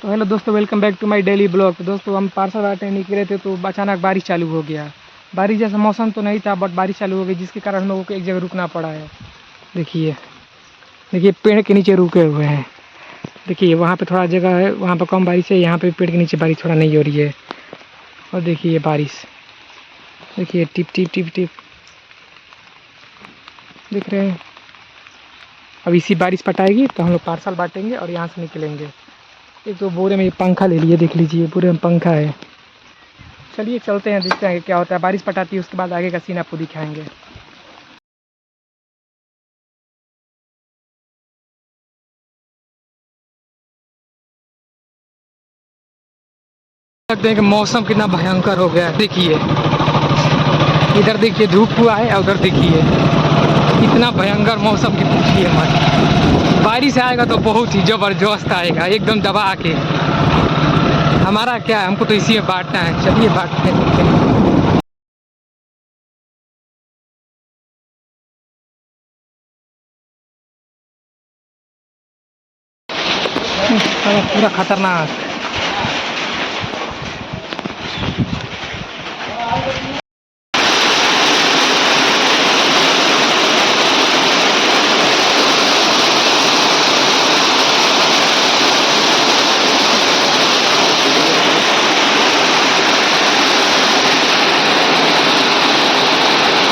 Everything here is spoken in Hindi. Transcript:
तो हेलो दोस्तों, welcome back to my daily blog. तो दोस्तों हम पार्सल बांटने निकले थे तो अचानक बारिश चालू हो गया। बारिश जैसा मौसम तो नहीं था बट बारिश चालू हो गई, जिसके कारण हम लोगों को एक जगह रुकना पड़ा है। देखिए देखिए पेड़ के नीचे रुके हुए हैं। देखिए वहाँ पे थोड़ा जगह है, वहाँ पे कम बारिश है, यहाँ पे पेड़ के नीचे बारिश थोड़ा नहीं हो रही है। और देखिए बारिश, देखिए टिप टिप टिप टिप, देख रहे हैं। अब इसी बारिश पटाएगी तो हम लोग पार्सल बांटेंगे और यहाँ से निकलेंगे। एक तो बोरे में पंखा ले लिए, देख लीजिए बोरे में पंखा है। चलिए चलते हैं, देखते हैं क्या होता है। बारिश पटाती है उसके बाद आगे का सीन आपको दिखाएंगे। सकते हैं कि मौसम कितना भयंकर हो गया है। देखिए इधर देखिए धूप हुआ है और उधर देखिए इतना भयंकर मौसम की पूछिए मत। बारिश आएगा तो बहुत ही ज़बरदस्त आएगा, एकदम दबा के। हमारा क्या है, हमको तो इसी में बांटना है। चलिए बांटते हैं। पूरा खतरनाक।